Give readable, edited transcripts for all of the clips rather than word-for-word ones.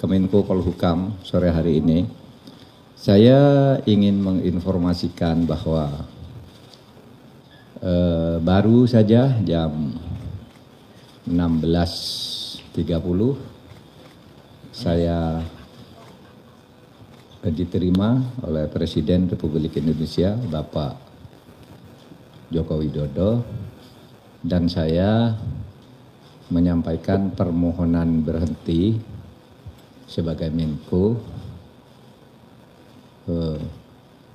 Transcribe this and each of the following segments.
Kemenko Polhukam sore hari ini, saya ingin menginformasikan bahwa baru saja jam 16.30 saya diterima oleh Presiden Republik Indonesia Bapak Joko Widodo, dan saya menyampaikan permohonan berhenti sebagai Menko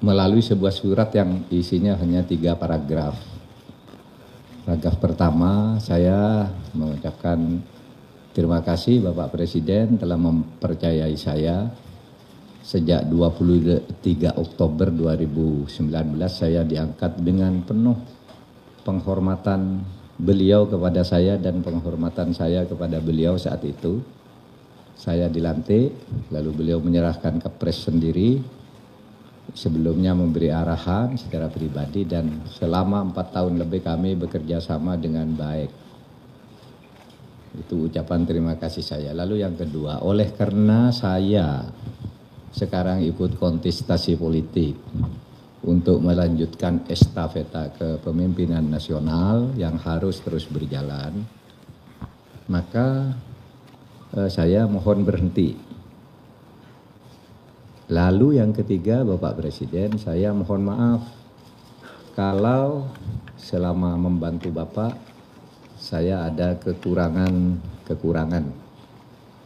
melalui sebuah surat yang isinya hanya 3 paragraf. Paragraf pertama, saya mengucapkan terima kasih Bapak Presiden telah mempercayai saya. Sejak 23 Oktober 2019 saya diangkat dengan penuh penghormatan beliau kepada saya dan penghormatan saya kepada beliau saat itu. Saya dilantik, lalu beliau menyerahkan kepres sendiri, sebelumnya memberi arahan secara pribadi, dan selama 4 tahun lebih kami bekerja sama dengan baik. Itu ucapan terima kasih saya. Lalu yang kedua, oleh karena saya sekarang ikut kontestasi politik untuk melanjutkan estafeta kepemimpinan nasional yang harus terus berjalan, maka saya mohon berhenti. Lalu yang ketiga, Bapak Presiden, saya mohon maaf kalau selama membantu Bapak saya ada kekurangan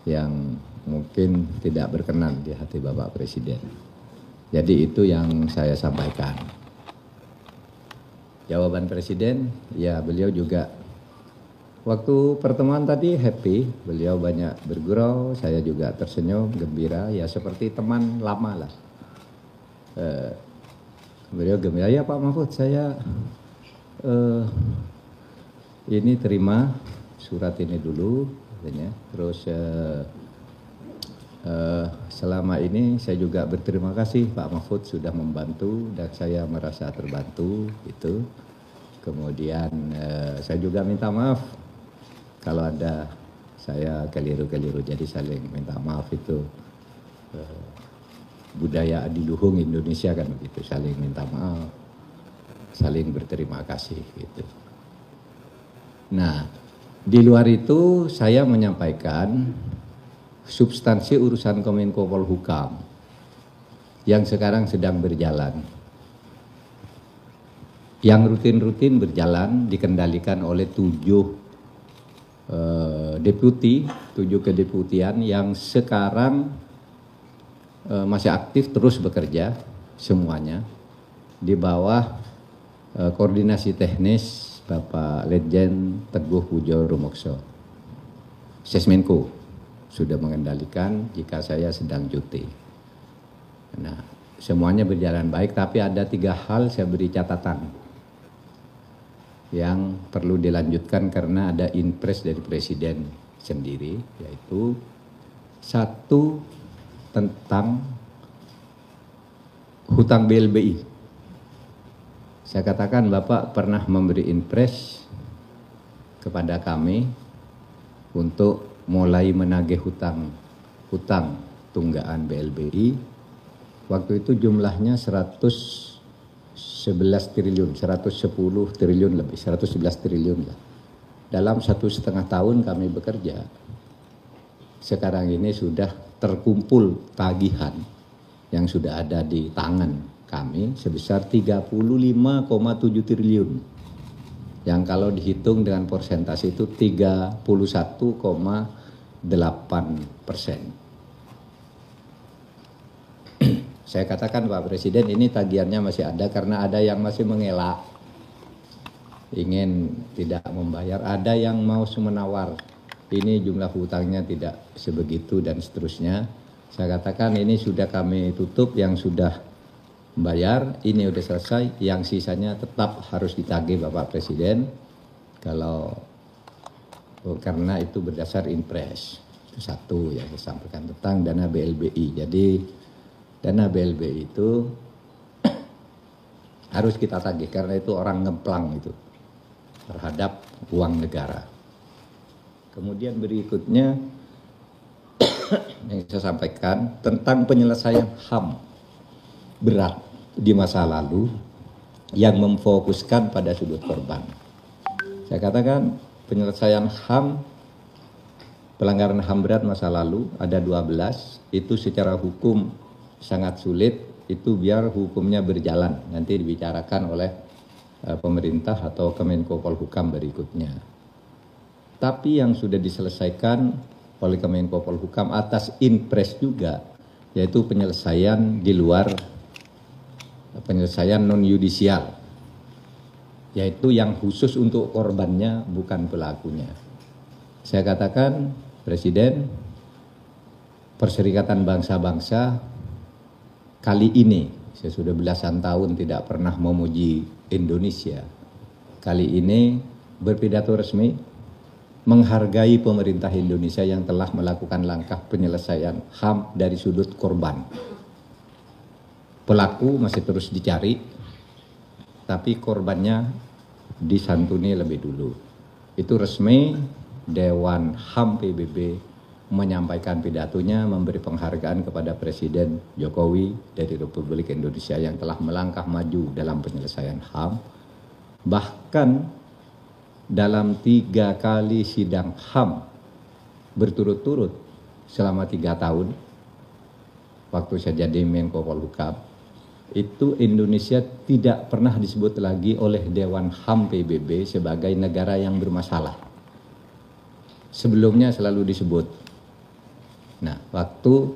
yang mungkin tidak berkenan di hati Bapak Presiden. Jadi itu yang saya sampaikan. Jawaban Presiden, ya beliau juga waktu pertemuan tadi happy, beliau banyak bergurau, saya juga tersenyum, gembira, ya seperti teman lama lah. Beliau gembira, ya Pak Mahfud, saya ini terima surat ini dulu, katanya. Terus selama ini saya juga berterima kasih Pak Mahfud sudah membantu dan saya merasa terbantu itu. Kemudian saya juga minta maaf kalau ada saya keliru-keliru, jadi saling minta maaf itu budaya adiluhung Indonesia kan begitu, saling minta maaf, saling berterima kasih gitu. Nah, di luar itu saya menyampaikan substansi urusan Kemenko Polhukam yang sekarang sedang berjalan, yang rutin-rutin berjalan, dikendalikan oleh 7 kedeputian yang sekarang masih aktif terus bekerja semuanya di bawah koordinasi teknis Bapak Letjen Teguh Pujo Rumokso. Sesmenko sudah mengendalikan jika saya sedang cuti. Nah, semuanya berjalan baik, tapi ada 3 hal saya beri catatan yang perlu dilanjutkan karena ada impres dari Presiden sendiri, yaitu 1 tentang hutang BLBI. Saya katakan Bapak pernah memberi impres kepada kami untuk mulai menagih hutang tunggaan BLBI. Waktu itu jumlahnya 111 triliun, 110 triliun lebih, 111 triliun lah. Dalam 1,5 tahun kami bekerja, sekarang ini sudah terkumpul tagihan yang sudah ada di tangan kami sebesar 35,7 triliun. Yang kalau dihitung dengan persentase itu 31,8%. Saya katakan Pak Presiden, ini tagihannya masih ada karena ada yang masih mengelak, ingin tidak membayar, ada yang mau menawar, ini jumlah hutangnya tidak sebegitu dan seterusnya. Saya katakan ini sudah kami tutup, yang sudah bayar ini sudah selesai, yang sisanya tetap harus ditagih Bapak Presiden karena itu berdasar impres. Itu 1 yang saya sampaikan tentang dana BLBI. Jadi dana BLBI itu harus kita tagih karena itu orang ngeplang itu terhadap uang negara. Kemudian berikutnya yang saya sampaikan tentang penyelesaian HAM berat di masa lalu yang memfokuskan pada sudut korban. Saya katakan penyelesaian HAM, pelanggaran HAM berat masa lalu ada 12, itu secara hukum sangat sulit, itu biar hukumnya berjalan, nanti dibicarakan oleh pemerintah atau Kemenko Polhukam berikutnya. Tapi yang sudah diselesaikan oleh Kemenko Polhukam atas impres juga, yaitu penyelesaian di luar, penyelesaian non-yudisial, yaitu yang khusus untuk korbannya bukan pelakunya. Saya katakan, Presiden, Perserikatan Bangsa-Bangsa kali ini, saya sudah belasan tahun tidak pernah memuji Indonesia, kali ini berpidato resmi menghargai pemerintah Indonesia yang telah melakukan langkah penyelesaian HAM dari sudut korban. Pelaku masih terus dicari, tapi korbannya disantuni lebih dulu. Itu resmi Dewan HAM PBB menyampaikan pidatonya, memberi penghargaan kepada Presiden Jokowi dari Republik Indonesia yang telah melangkah maju dalam penyelesaian HAM. Bahkan dalam 3 kali sidang HAM berturut-turut selama 3 tahun, waktu saya jadi Menko Polhukam, itu Indonesia tidak pernah disebut lagi oleh Dewan HAM PBB sebagai negara yang bermasalah. Sebelumnya selalu disebut. Nah, waktu